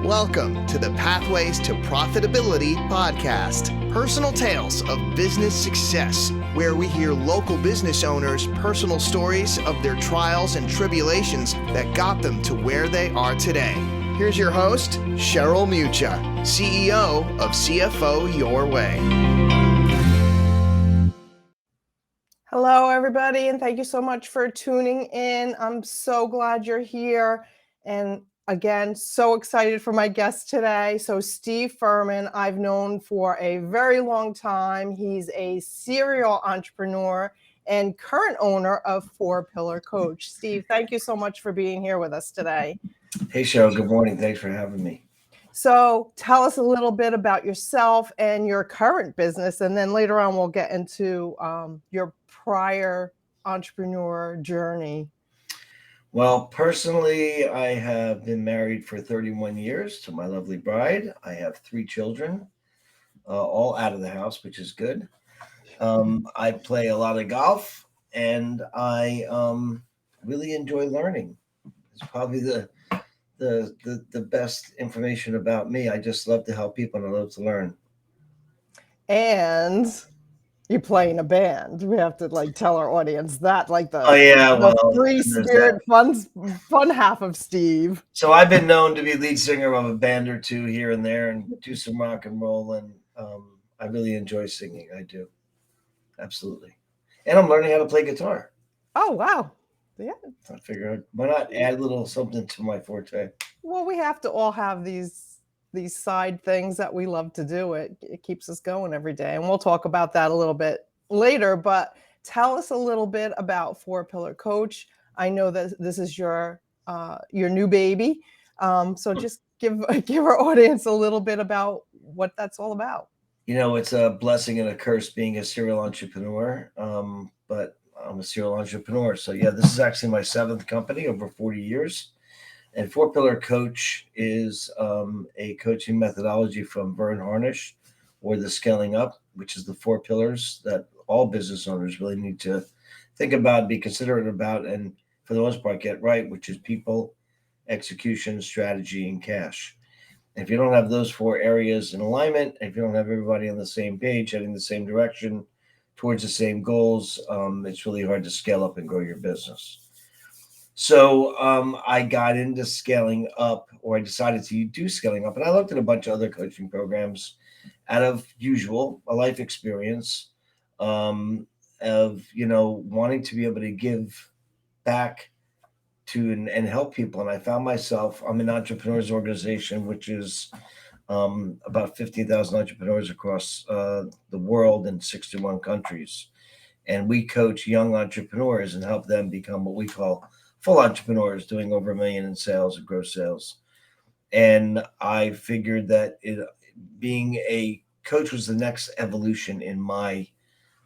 Welcome to the Pathways to Profitability podcast, personal tales of business success, where we hear local business owners' personal stories of their trials and tribulations that got them to where they are today. Here's your host, Cheryl Mucha, CEO of CFO Your Way. Hello, everybody, and thank you so much for tuning in. I'm so glad you're here. And again, so excited for my guest today. So Steve Ferman, I've known for a very long time. He's a serial entrepreneur and current owner of 4-Pillar Coach. Steve, thank you so much for being here with us today. Hey, Cheryl. Good morning. Thanks for having me. So tell us a little bit about yourself and your current business, and then later on we'll get into your prior entrepreneur journey. Well, personally, I have been married for 31 years to my lovely bride. I have 3 children, all out of the house, which is good. I play a lot of golf, and I really enjoy learning. It's probably the best information about me. I just love to help people and I love to learn. And you play in a band. We have to tell our audience that, the free spirit fun half of Steve. So I've been known to be lead singer of a band or two here and there and do some rock and roll, and I really enjoy singing. I do. Absolutely. And I'm learning how to play guitar. Oh, wow. Yeah. I figured, why not add a little something to my forte? Well, we have to all have these side things that we love to do. It keeps us going every day. And we'll talk about that a little bit later, but tell us a little bit about 4-Pillar Coach. I know that this is your new baby. So just give our audience a little bit about what that's all about. You know, it's a blessing and a curse being a serial entrepreneur. But I'm a serial entrepreneur. So yeah, this is actually my 7th company over 40 years. And 4-Pillar Coach is a coaching methodology from Vern Harnish, or the scaling up, which is the 4 pillars that all business owners really need to think about, be considerate about, and for the most part get right, which is people, execution, strategy, and cash. And if you don't have those 4 areas in alignment, if you don't have everybody on the same page, heading the same direction towards the same goals, it's really hard to scale up and grow your business. So I got into scaling up, or I decided to do scaling up, and I looked at a bunch of other coaching programs out of a life experience of, wanting to be able to give back to and help people. And I found myself, I'm an entrepreneurs organization, which is about 15,000 entrepreneurs across the world in 61 countries. And we coach young entrepreneurs and help them become what we call full entrepreneurs, doing over $1 million in sales and gross sales. And I figured that being a coach was the next evolution in my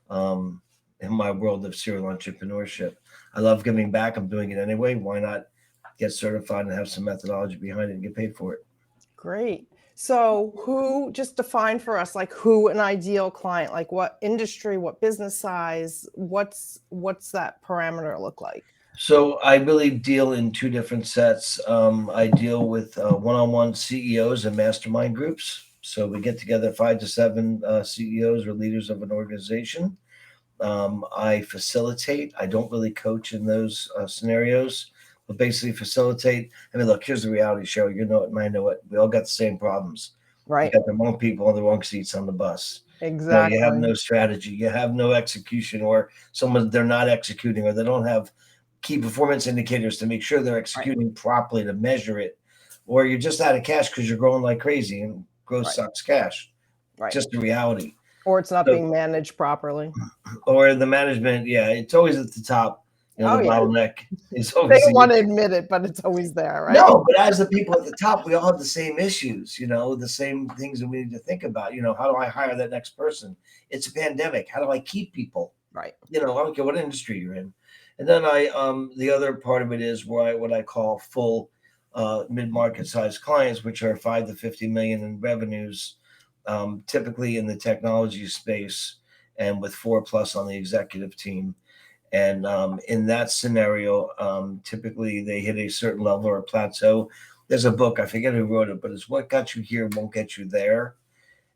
world of serial entrepreneurship. I love giving back. I'm doing it anyway. Why not get certified and have some methodology behind it and get paid for it? Great. So just define for us, who an ideal client, what industry, what business size, what's that parameter look like? So I really deal in 2 different sets. I deal with one-on-one CEOs and mastermind groups. So we get together 5 to 7 CEOs or leaders of an organization. I facilitate. I don't really coach in those scenarios, but basically facilitate. I mean, look, here's the reality, Cheryl. You know it and I know it. We all got the same problems. Right. You got the wrong people on the wrong seats on the bus. Exactly. You have no strategy. You have no execution, or they're not executing, or they don't have key performance indicators to make sure they're executing properly to measure it, or you're just out of cash because you're growing like crazy and growth sucks cash. Right. Just the reality. Or it's not being managed properly. Or the management, it's always at the top. The bottleneck is always. They don't want to admit it, but it's always there, right? No, but as the people at the top, we all have the same issues, the same things that we need to think about. How do I hire that next person? It's a pandemic. How do I keep people? Right. I don't care what industry you're in. And then the other part of it is what I call full mid-market size clients, which are 5 to 50 million in revenues, typically in the technology space, and with 4+ on the executive team. And in that scenario, typically they hit a certain level or a plateau there's a book, I forget who wrote it, but it's What Got You Here Won't Get You There.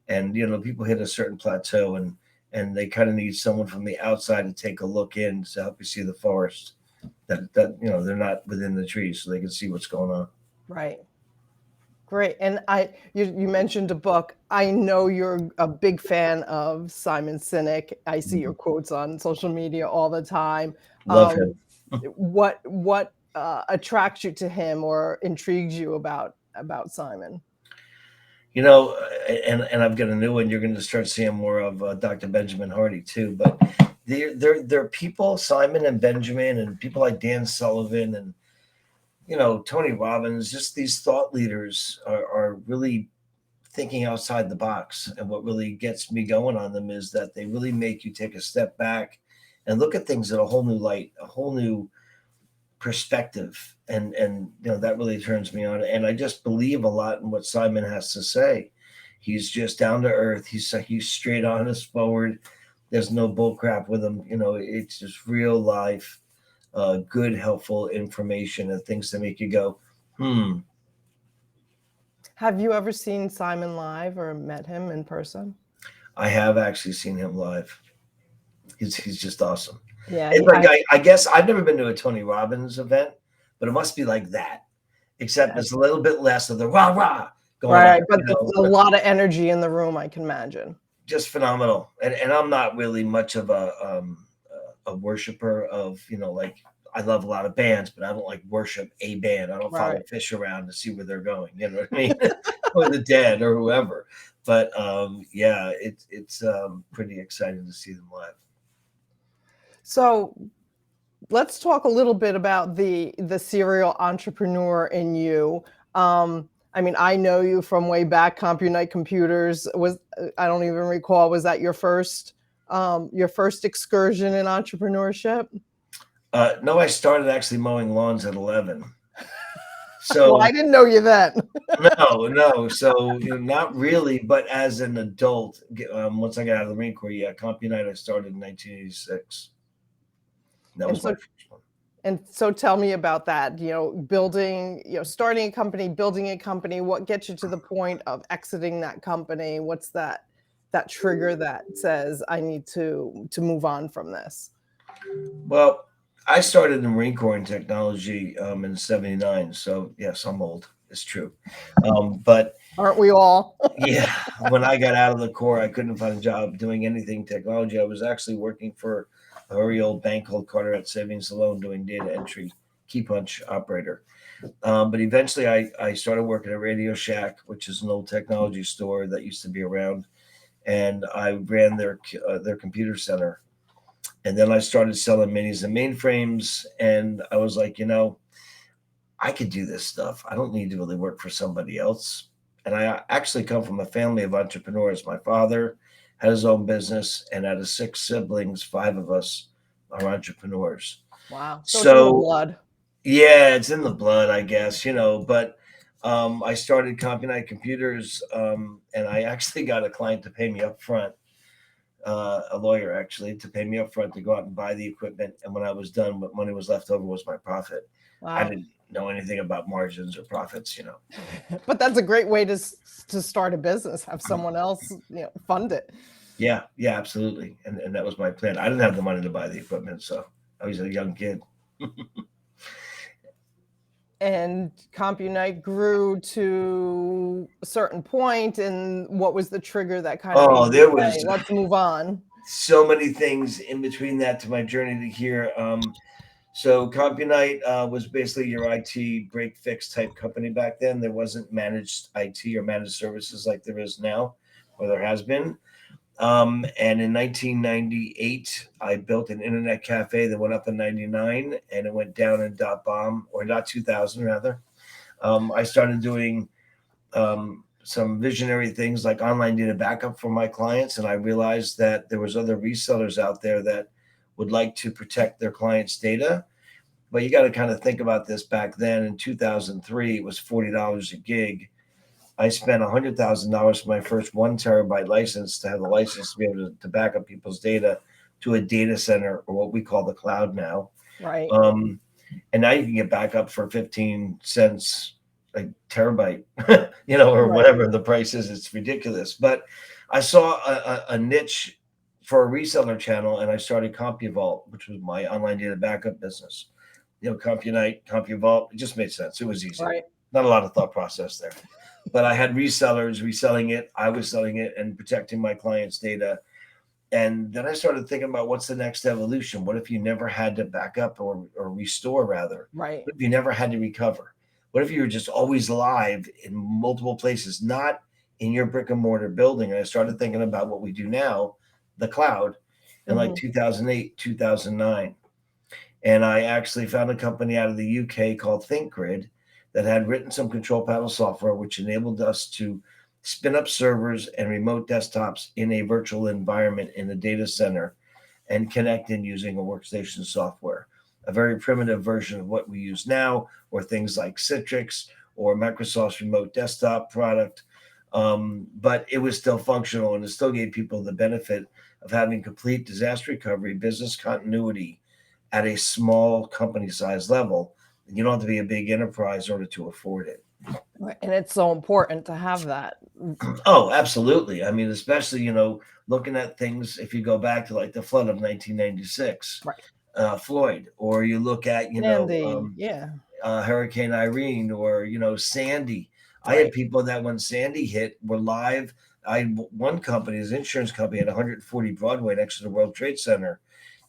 And, people hit a certain plateau and they kind of need someone from the outside to take a look in to help you see the forest that they're not within the trees, so they can see what's going on. Right. Great. And you mentioned a book. I know you're a big fan of Simon Sinek. I see your quotes on social media all the time. Love him. What attracts you to him or intrigues you about Simon? And I've got a new one. You're going to start seeing more of Dr. Benjamin Hardy too. But they're people, Simon and Benjamin, and people like Dan Sullivan and Tony Robbins. Just these thought leaders are really thinking outside the box. And what really gets me going on them is that they really make you take a step back and look at things in a whole new light, a whole new perspective, and that really turns me on. And I just believe a lot in what Simon has to say. He's just down to earth. He's straight honest forward. There's no bull crap with him. It's just real life, good, helpful information and things to make you go, Have you ever seen Simon live or met him in person? I have actually seen him live. He's just awesome. Yeah. I guess I've never been to a Tony Robbins event, but it must be like that, except it's a little bit less of the rah going right, on. but there's a lot of energy in the room, I can imagine. Just phenomenal. And I'm not really much of a worshiper of, like, I love a lot of bands, but I don't like worship a band. I don't follow fish around to see where they're going. You know what I mean? Or the Dead or whoever. But it's pretty exciting to see them live. So let's talk a little bit about the serial entrepreneur in you. I know you from way back. CompuNight Computers I don't even recall. Was that your first excursion in entrepreneurship? No, I started actually mowing lawns at 11. So well, I didn't know you then. No. So not really, but as an adult, once I got out of the Marine Corps, CompuNight I started in 1986. That was my first one. And so tell me about that, starting a company, building a company. What gets you to the point of exiting that company? What's that trigger that says I need to move on from this? Well, I started in the Marine Corps in technology in 79. So yes, I'm old. It's true. But aren't we all? Yeah. When I got out of the Corps, I couldn't find a job doing anything technology. I was actually working for a very old bank called Carteret Savings and Loan doing data entry, key punch operator. But eventually I started working at Radio Shack, which is an old technology store that used to be around. And I ran their computer center. And then I started selling minis and mainframes. And I was like, I could do this stuff. I don't need to really work for somebody else. And I actually come from a family of entrepreneurs. My father had his own business, and out of 6 siblings, 5 of us are entrepreneurs. Wow. So it's in the blood. Yeah, it's in the blood, I guess, but I started CompuNight Computers, and I actually got a client to pay me up front, a lawyer actually, to pay me up front to go out and buy the equipment. And when I was done, what money was left over was my profit. Wow. I didn't know anything about margins or profits, But that's a great way to start a business, have someone else fund it. Yeah, absolutely. And that was my plan. I didn't have the money to buy the equipment, so I was a young kid. And CompuNight grew to a certain point, and what was the trigger that kind of there was let's move on? So many things in between that to my journey to here. So CompuNight was basically your IT break fix type company back then. There wasn't managed IT or managed services like there is now, or there has been. And in 1998, I built an internet cafe that went up in 99 and it went down in .bomb, or .2000 rather. I started doing some visionary things like online data backup for my clients. And I realized that there was other resellers out there that would like to protect their clients' data. But you got to kind of think about this. Back then in 2003, it was $40 a gig. I spent $100,000 for my first 1 terabyte license to have the license to be able to back up people's data to a data center, or what we call the cloud now. Right. And now you can get backup for 15 cents a terabyte, or Right. whatever the price is. It's ridiculous. But I saw a niche for a reseller channel, and I started CompuVault, which was my online data backup business. CompuNight, CompuVault. It just made sense. It was easy. Right. Not a lot of thought process there. But I had resellers reselling it. I was selling it and protecting my clients' data. And then I started thinking about what's the next evolution? What if you never had to back up or restore, rather? Right. What if you never had to recover? What if you were just always live in multiple places, not in your brick and mortar building? And I started thinking about what we do now, the cloud, in like 2008, 2009. And I actually found a company out of the UK called ThinkGrid that had written some control panel software, which enabled us to spin up servers and remote desktops in a virtual environment in a data center and connect in using a workstation software, a very primitive version of what we use now, or things like Citrix or Microsoft's remote desktop product. But it was still functional, and it still gave people the benefit of having complete disaster recovery, business continuity at a small company size level. You don't have to be a big enterprise in order to afford it. Right. And it's so important to have that. Oh, absolutely. I mean, especially, looking at things, if you go back to like the flood of 1996, Right. Floyd, or you look at, Sandy. Yeah. Hurricane Irene, or, Sandy. I had Right. people that when Sandy hit were live. I had one company, his insurance company, at 140 Broadway next to the World Trade Center.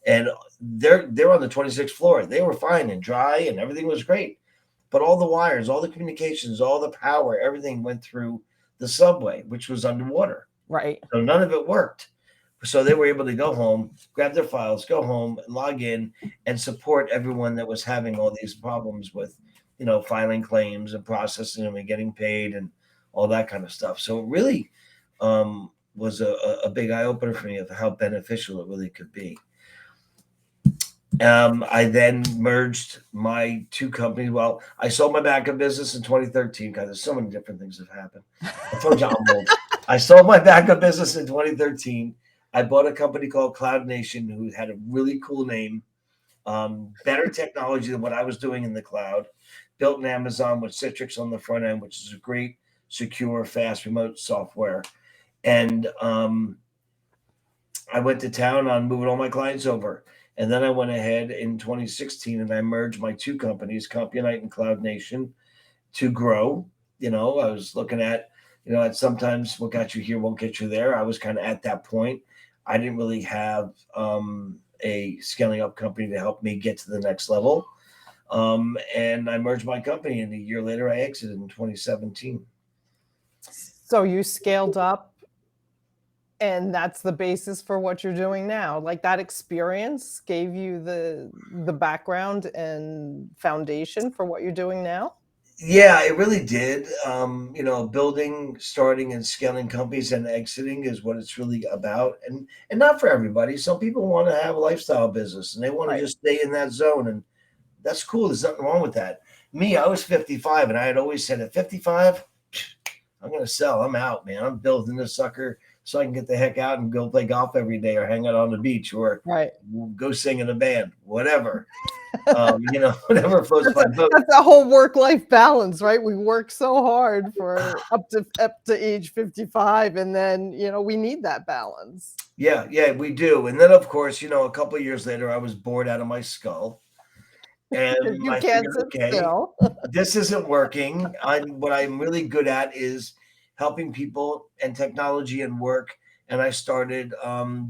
And they're on the 26th floor. They were fine and dry and everything was great. But all the wires, all the communications, all the power, everything went through the subway, which was underwater. Right. So none of it worked. So they were able to go home, grab their files, go home, log in, and support everyone that was having all these problems with, filing claims and processing them and getting paid and all that kind of stuff. So it really was a big eye opener for me of how beneficial it really could be. I then merged my two companies. Well, I sold my backup business in 2013. God, there's so many different things that have happened. I told you I'm old. I sold my backup business in 2013. I bought a company called Cloud Nation, who had a really cool name, better technology than what I was doing in the cloud, built in Amazon with Citrix on the front end, which is a great, secure, fast remote software. And I went to town on moving all my clients over. And then I went ahead in 2016 and I merged my two companies, CompuNight and Cloud Nation, to grow. I was looking at, at sometimes what got you here won't get you there. I was kind of at that point. I didn't really have a scaling up company to help me get to the next level. And I merged my company, and a year later I exited in 2017. So you scaled up, and that's the basis for what you're doing now. Like, that experience gave you the background and foundation for what you're doing now? Yeah, it really did. Building, starting, and scaling companies and exiting is what it's really about, and not for everybody. Some people want to have a lifestyle business and they want to Right. just stay in that zone, and that's cool. There's nothing wrong with that. Me, I was 55, and I had always said at 55, I'm gonna sell. I'm out, man. I'm building this sucker so I can get the heck out and go play golf every day, or hang out on the beach, or Right. go sing in a band, whatever. Whatever floats my boat. That's a whole work-life balance, right? We work so hard for up to age 55, and then, we need that balance. Yeah, we do. And then, of course, a couple of years later, I was bored out of my skull, and You I can't figured, sit okay, still. this isn't working. What I'm really good at is helping people and technology and work. And I started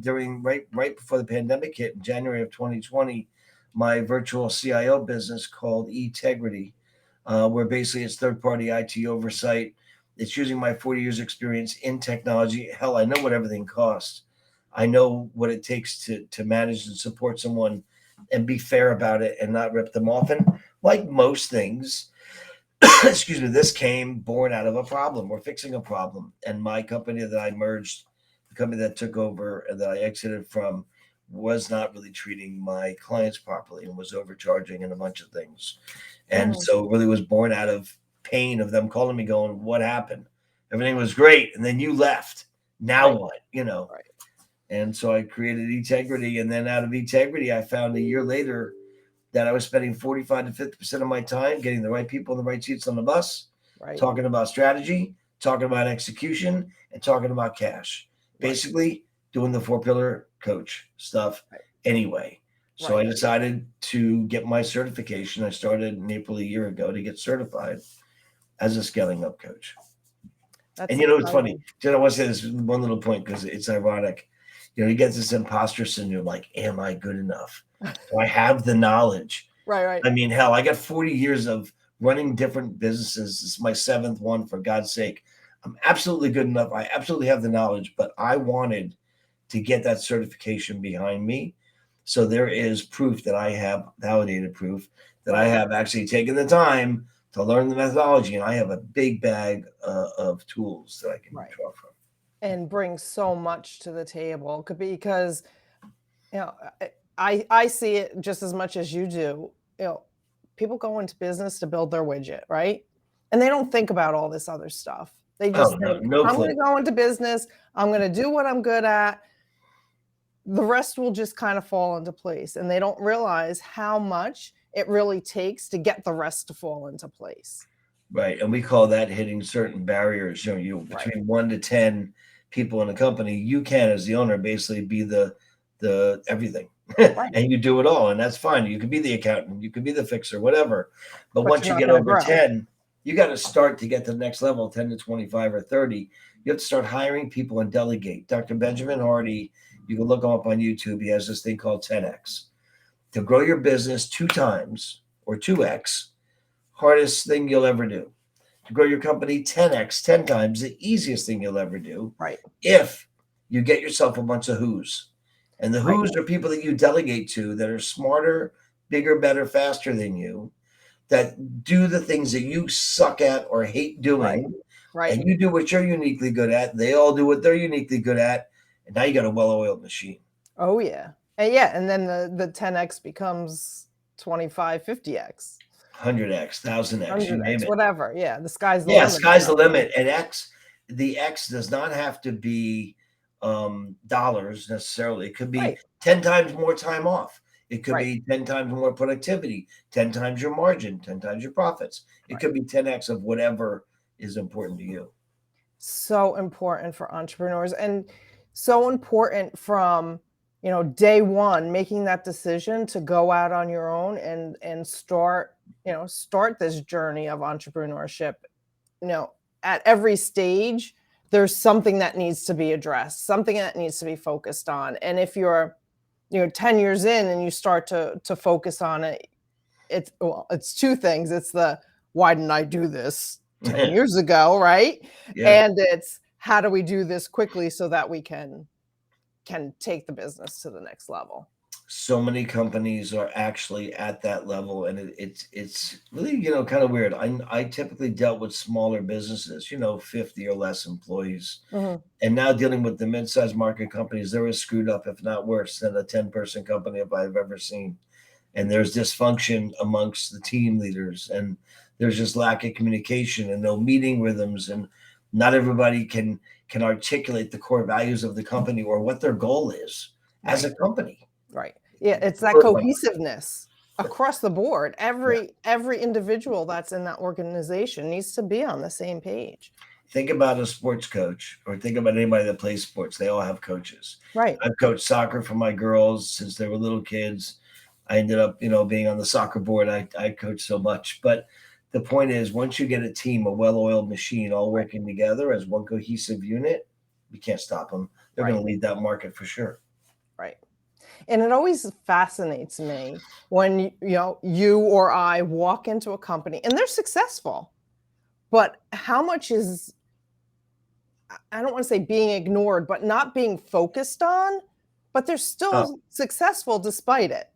during right before the pandemic hit in January of 2020, my virtual CIO business called Integrity, where basically it's third-party IT oversight. It's using my 40 years experience in technology. Hell, I know what everything costs. I know what it takes to manage and support someone and be fair about it and not rip them off. And like most things, excuse me, this came born out of a problem. We're fixing a problem. And my company that I merged, the company that took over and that I exited from, was not really treating my clients properly and was overcharging and a bunch of things. And so it really was born out of pain of them calling me going, what happened? Everything was great. And then you left. Now Right. what? Right. And so I created Integrity. And then out of Integrity, I found a year later that I was spending 45 to 50% of my time getting the right people in the right seats on the bus talking about strategy, talking about execution, and talking about cash. Basically, doing the 4-pillar coach stuff anyway. So I decided to get my certification. I started in April a year ago to get certified as a scaling up coach. And it's funny. I want to say this one little point because it's ironic. You get this imposter syndrome, like, am I good enough? Do I have the knowledge? Right. I mean, hell, I got 40 years of running different businesses. This is my 7th one, for God's sake. I'm absolutely good enough. I absolutely have the knowledge, but I wanted to get that certification behind me. So there is proof that I have, validated proof that I have actually taken the time to learn the methodology. And I have a big bag of tools that I can draw from. And bring so much to the table because, I see it just as much as you do. People go into business to build their widget, right? And they don't think about all this other stuff. They just think, I'm going to go into business. I'm going to do what I'm good at. The rest will just kind of fall into place. And they don't realize how much it really takes to get the rest to fall into place. Right. And we call that hitting certain barriers. Between 1 to 10 people in a company, you can, as the owner, basically be the everything. And you do it all. And that's fine. You could be the accountant. You could be the fixer, whatever. But once you get over 10, you got to start to get to the next level, 10 to 25 or 30. You have to start hiring people and delegate. Dr. Benjamin Hardy, you can look him up on YouTube. He has this thing called 10X. To grow your business 2 times or 2X, hardest thing you'll ever do. To grow your company 10X, 10 times, the easiest thing you'll ever do. Right. If you get yourself a bunch of who's. And the who's are people that you delegate to that are smarter, bigger, better, faster than you, that do the things that you suck at or hate doing. Right. And you do what you're uniquely good at. They all do what they're uniquely good at. And now you got a well-oiled machine. Oh, yeah. And then the 10X becomes 25, 50X. 100X, 1000X, you name it. Whatever. Yeah. The sky's the limit. Yeah, sky's the limit. And the X does not have to be dollars necessarily. It could be 10 times more time off. It could be 10 times more productivity, 10 times your margin, 10 times your profits. It could be 10X of whatever is important to you. So important for entrepreneurs, and so important from, day one, making that decision to go out on your own and start this journey of entrepreneurship. At every stage, there's something that needs to be addressed, something that needs to be focused on. And if you're 10 years in and you start to focus on it, it's 2 things. It's the, why didn't I do this 10 years ago, right? Yeah. And it's, how do we do this quickly so that we can take the business to the next level? So many companies are actually at that level, and it's really kind of weird. I typically dealt with smaller businesses, 50 or less employees, and now dealing with the mid-sized market companies, they're as screwed up, if not worse, than a 10-person company if I've ever seen. And there's dysfunction amongst the team leaders, and there's just lack of communication and no meeting rhythms, and not everybody can articulate the core values of the company or what their goal is as a company. Right. Yeah, it's that cohesiveness across the board. Every individual that's in that organization needs to be on the same page. Think about a sports coach, or think about anybody that plays sports. They all have coaches. Right. I've coached soccer for my girls since they were little kids. I ended up, being on the soccer board. I coached so much. But the point is, once you get a team, a well-oiled machine, all working together as one cohesive unit, you can't stop them. They're going to lead that market for sure. Right. And it always fascinates me when, you or I walk into a company and they're successful, but how much is, I don't want to say being ignored, but not being focused on, but they're still successful despite it.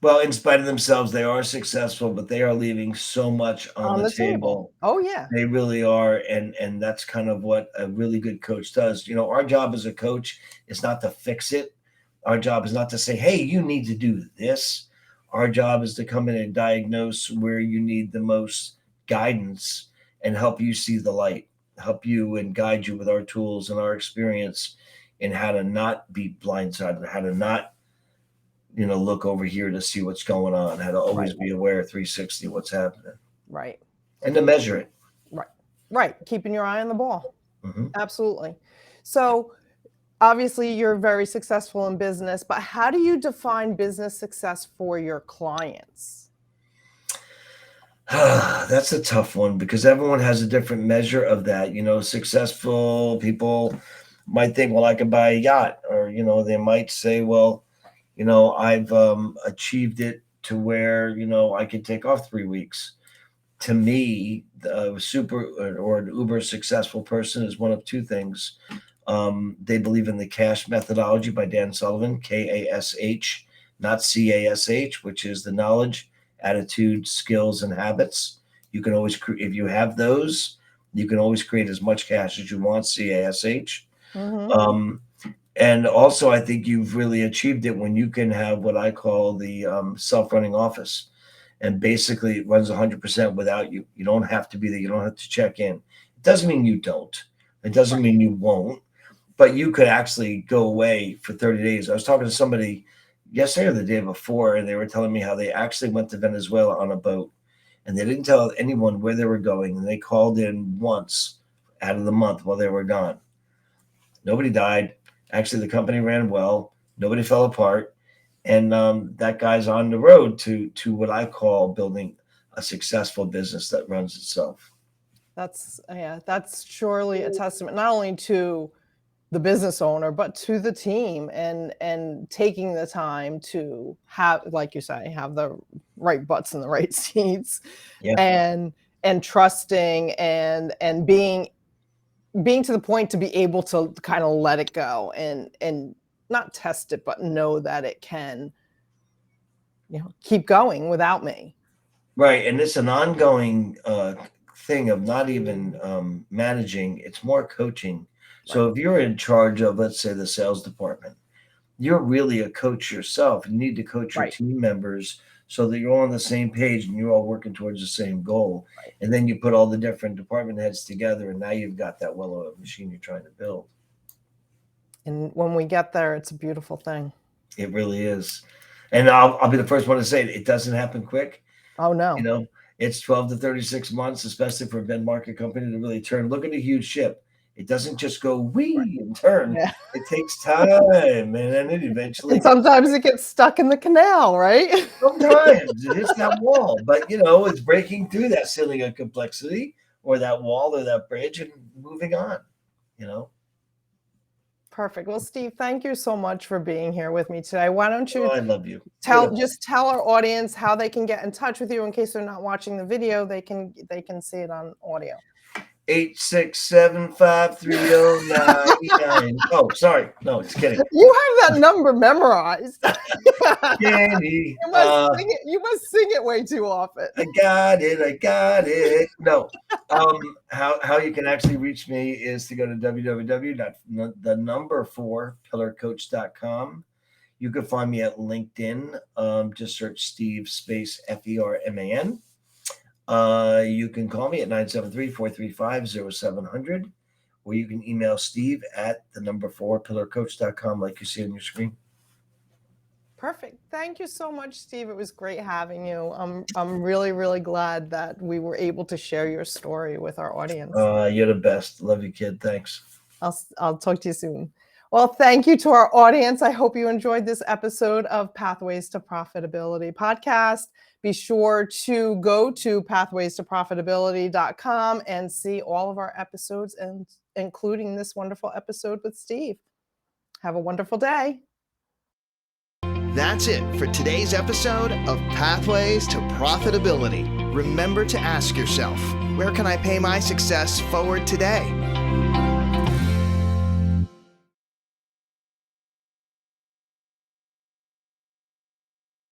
Well, in spite of themselves, they are successful, but they are leaving so much on the table. Oh, yeah. They really are. And that's kind of what a really good coach does. Our job as a coach is not to fix it. Our job is not to say, hey, you need to do this. Our job is to come in and diagnose where you need the most guidance and help you see the light, help you and guide you with our tools and our experience in how to not be blindsided, how to not look over here to see what's going on, how to always be aware 360 what's happening. Right. And to measure it. Right. Right. Keeping your eye on the ball. Mhm. Absolutely. So obviously you're very successful in business, but how do you define business success for your clients? That's a tough one because everyone has a different measure of that. Successful people might think, well, I could buy a yacht, or, they might say, well, I've achieved it to where, I could take off 3 weeks. To me, the super or an uber successful person is one of two things. They believe in the CASH methodology by Dan Sullivan, KASH, not CASH, which is the knowledge, attitude, skills, and habits. You can always, if you have those, you can always create as much cash as you want, CASH. Mm-hmm. And also, I think you've really achieved it when you can have what I call the self-running office. And basically, it runs 100% without you. You don't have to be there. You don't have to check in. It doesn't mean you don't. It doesn't mean you won't. But you could actually go away for 30 days. I was talking to somebody yesterday or the day before, and they were telling me how they actually went to Venezuela on a boat. And they didn't tell anyone where they were going. And they called in once out of the month while they were gone. Nobody died. Actually, the company ran well. Nobody fell apart. And that guy's on the road to what I call building a successful business that runs itself. That's surely a testament, not only to the business owner, but to the team, and taking the time to have, like you say, have the right butts in the right seats, Yeah. and trusting and being to the point to be able to kind of let it go and not test it, but know that it can, keep going without me. Right. And it's an ongoing thing of not even managing. It's more coaching. So if you're in charge of, let's say, the sales department, you're really a coach yourself. You need to coach your team members so that you're all on the same page and you're all working towards the same goal. Right. And then you put all the different department heads together, and now you've got that well-oiled machine you're trying to build. And when we get there, it's a beautiful thing. It really is. And I'll be the first one to say it doesn't happen quick. Oh, no. It's 12 to 36 months, especially for a mid-market company to really turn. Look at a huge ship. It doesn't just go wee and turn. Yeah. It takes time, and then it eventually. And sometimes it gets stuck in the canal, right? Sometimes it hits that wall, but it's breaking through that ceiling of complexity, or that wall, or that bridge, and moving on. Perfect. Well, Steve, thank you so much for being here with me today. Why don't you I love you. tell our audience how they can get in touch with you in case they're not watching the video. They can see it on audio. 867-530-99. Oh, sorry. No, just kidding. You have that number memorized. Danny. You must sing it way too often. I got it. No. How you can actually reach me is to go to www.4pillarcoach.com. You can find me at LinkedIn. Just search Steve space Ferman. You can call me at 973-435-0700, or you can email Steve at 4pillarcoach.com, like you see on your screen. Perfect. Thank you so much, Steve. It was great having you. I'm really, really glad that we were able to share your story with our audience. You're the best. Love you, kid. Thanks. I'll talk to you soon. Well, thank you to our audience. I hope you enjoyed this episode of Pathways to Profitability podcast. Be sure to go to pathwaystoprofitability.com and see all of our episodes, and including this wonderful episode with Steve. Have a wonderful day. That's it for today's episode of Pathways to Profitability. Remember to ask yourself, where can I pay my success forward today?